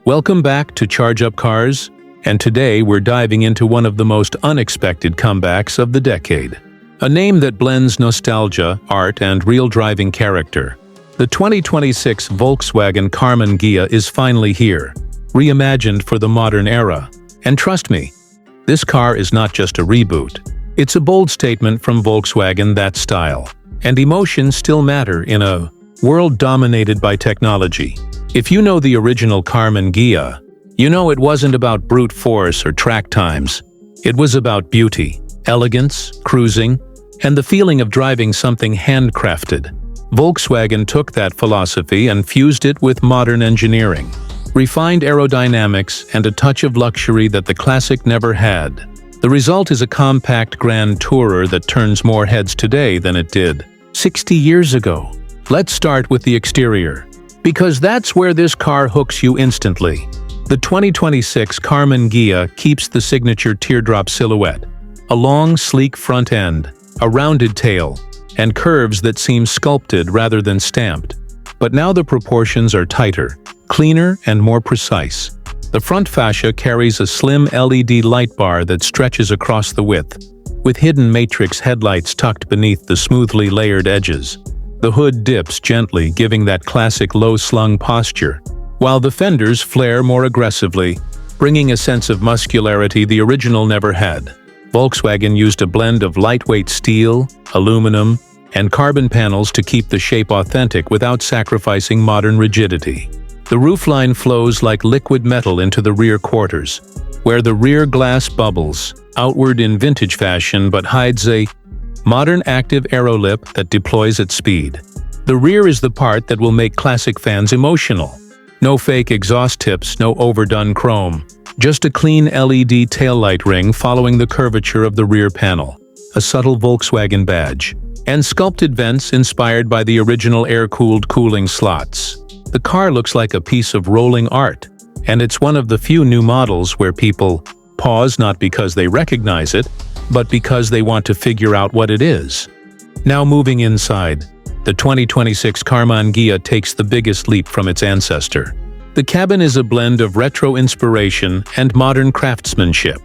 Welcome back to Charge Up Cars, and today we're diving into one of the most unexpected comebacks of the decade. A name that blends nostalgia, art, and real driving character. The 2026 Volkswagen Karmann Ghia is finally here, reimagined for the modern era. And trust me, this car is not just a reboot. It's a bold statement from Volkswagen that style and emotion still matter in a world dominated by technology. If you know the original Karmann Ghia, you know it wasn't about brute force or track times. It was about beauty, elegance, cruising, and the feeling of driving something handcrafted. Volkswagen took that philosophy and fused it with modern engineering, refined aerodynamics, and a touch of luxury that the classic never had. The result is a compact grand tourer that turns more heads today than it did 60 years ago. Let's start with the exterior, because that's where this car hooks you instantly. The 2026 Karmann Ghia keeps the signature teardrop silhouette, a long, sleek front end, a rounded tail, and curves that seem sculpted rather than stamped. But now the proportions are tighter, cleaner, and more precise. The front fascia carries a slim LED light bar that stretches across the width, with hidden matrix headlights tucked beneath the smoothly layered edges. The hood dips gently, giving that classic low-slung posture, while the fenders flare more aggressively, bringing a sense of muscularity the original never had. Volkswagen used a blend of lightweight steel, aluminum, and carbon panels to keep the shape authentic without sacrificing modern rigidity. The roofline flows like liquid metal into the rear quarters, where the rear glass bubbles outward in vintage fashion but hides a modern active aero lip that deploys at speed. The rear is the part that will make classic fans emotional. No fake exhaust tips, no overdone chrome. Just a clean LED taillight ring following the curvature of the rear panel. A subtle Volkswagen badge. And sculpted vents inspired by the original air-cooled cooling slots. The car looks like a piece of rolling art, and it's one of the few new models where people pause not because they recognize it, but because they want to figure out what it is. Now moving inside, the 2026 Karmann Ghia takes the biggest leap from its ancestor. The cabin is a blend of retro inspiration and modern craftsmanship.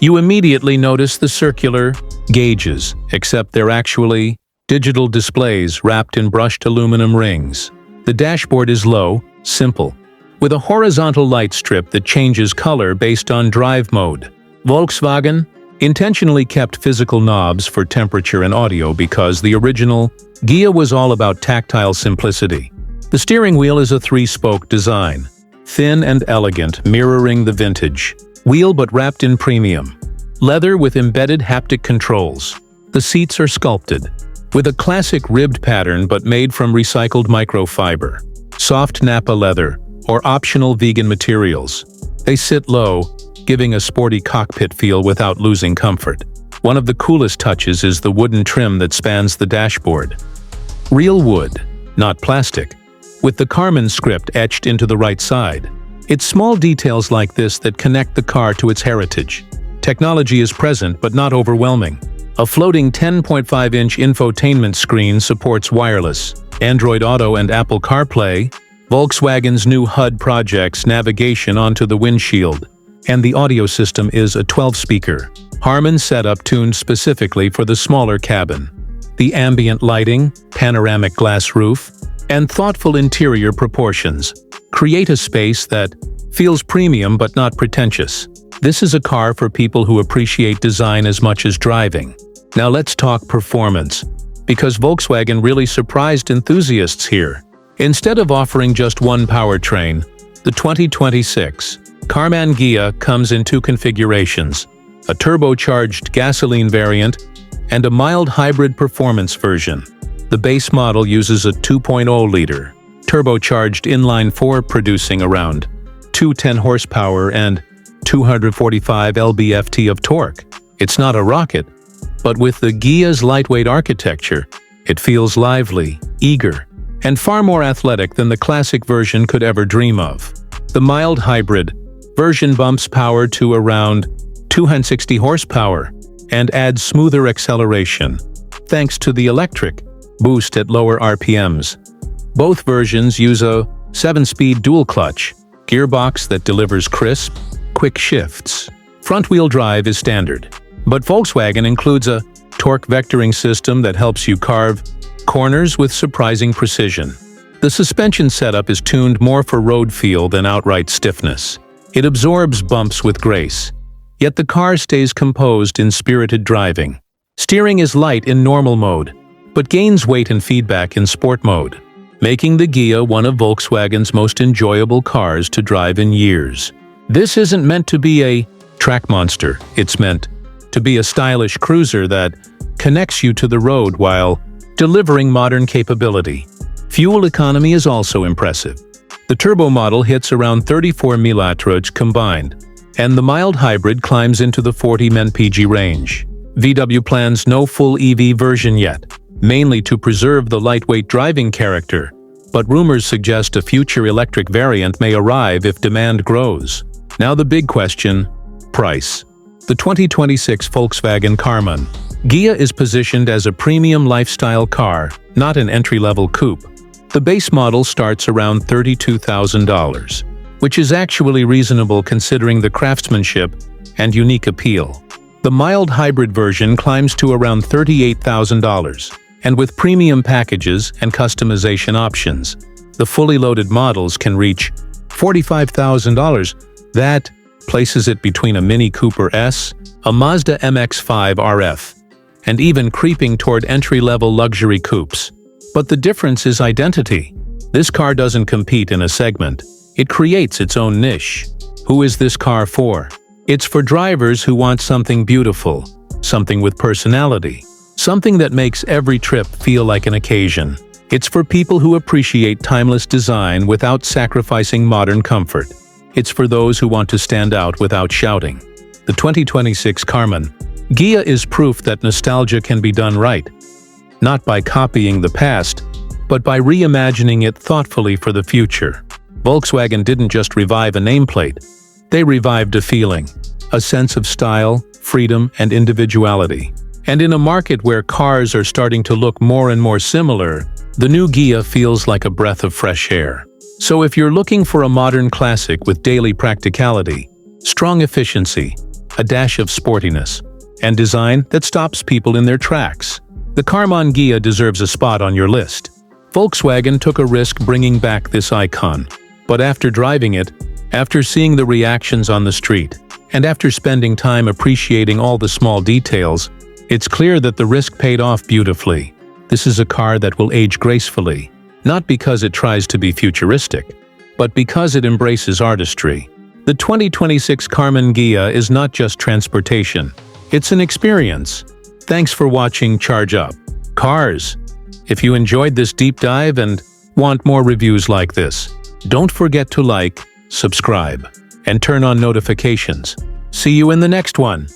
You immediately notice the circular gauges, except they're actually digital displays wrapped in brushed aluminum rings. The dashboard is low, simple, with a horizontal light strip that changes color based on drive mode. Volkswagen intentionally kept physical knobs for temperature and audio because the original Ghia was all about tactile simplicity. The steering wheel is a three-spoke design, thin and elegant, mirroring the vintage wheel but wrapped in premium leather with embedded haptic controls. The seats are sculpted, with a classic ribbed pattern but made from recycled microfiber, soft Nappa leather, or optional vegan materials. They sit low, giving a sporty cockpit feel without losing comfort. One of the coolest touches is the wooden trim that spans the dashboard. Real wood, not plastic, with the Karmann script etched into the right side. It's small details like this that connect the car to its heritage. Technology is present but not overwhelming. A floating 10.5-inch infotainment screen supports wireless, Android Auto and Apple CarPlay, Volkswagen's new HUD projects navigation onto the windshield, and the audio system is a 12-speaker Harman setup tuned specifically for the smaller cabin. The ambient lighting, panoramic glass roof, and thoughtful interior proportions create a space that feels premium but not pretentious. This is a car for people who appreciate design as much as driving. Now let's talk performance, because Volkswagen really surprised enthusiasts here. Instead of offering just one powertrain, the 2026 Karmann Ghia comes in two configurations, a turbocharged gasoline variant and a mild hybrid performance version. The base model uses a 2.0-liter turbocharged inline-4 producing around 210 horsepower and 245 lb-ft of torque. It's not a rocket, but with the Ghia's lightweight architecture, it feels lively, eager, and far more athletic than the classic version could ever dream of. The mild hybrid version bumps power to around 260 horsepower and adds smoother acceleration, thanks to the electric boost at lower RPMs. Both versions use a 7-speed dual clutch, gearbox that delivers crisp, quick shifts. Front-wheel drive is standard, but Volkswagen includes a torque vectoring system that helps you carve corners with surprising precision. The suspension setup is tuned more for road feel than outright stiffness. It absorbs bumps with grace, yet the car stays composed in spirited driving. Steering is light in normal mode, but gains weight and feedback in sport mode, making the Ghia one of Volkswagen's most enjoyable cars to drive in years. This isn't meant to be a track monster, it's meant to be a stylish cruiser that connects you to the road while delivering modern capability. Fuel economy is also impressive. The turbo model hits around 34 mph combined, and the mild hybrid climbs into the 40 mpg range. VW plans no full EV version yet, mainly to preserve the lightweight driving character, but rumors suggest a future electric variant may arrive if demand grows. Now the big question: price. The 2026 Volkswagen Karmann Ghia is positioned as a premium lifestyle car, not an entry-level coupe. The base model starts around $32,000, which is actually reasonable considering the craftsmanship and unique appeal. The mild hybrid version climbs to around $38,000, and with premium packages and customization options, the fully loaded models can reach $45,000. That places it between a Mini Cooper S, a Mazda MX-5 RF, and even creeping toward entry-level luxury coupes. But the difference is identity. This car doesn't compete in a segment, it creates its own niche. Who is this car for? It's for drivers who want something beautiful, something with personality, something that makes every trip feel like an occasion. It's for people who appreciate timeless design without sacrificing modern comfort. It's for those who want to stand out without shouting. The 2026 Karmann Ghia is proof that nostalgia can be done right, not by copying the past, but by reimagining it thoughtfully for the future. Volkswagen didn't just revive a nameplate, they revived a feeling, a sense of style, freedom, and individuality. And in a market where cars are starting to look more and more similar, the new Ghia feels like a breath of fresh air. So if you're looking for a modern classic with daily practicality, strong efficiency, a dash of sportiness, and design that stops people in their tracks, the Karmann Ghia deserves a spot on your list. Volkswagen took a risk bringing back this icon, but after driving it, after seeing the reactions on the street, and after spending time appreciating all the small details, it's clear that the risk paid off beautifully. This is a car that will age gracefully, not because it tries to be futuristic, but because it embraces artistry. The 2026 Karmann Ghia is not just transportation, it's an experience. Thanks for watching Charge Up Cars. If you enjoyed this deep dive and want more reviews like this, don't forget to like, subscribe, and turn on notifications. See you in the next one.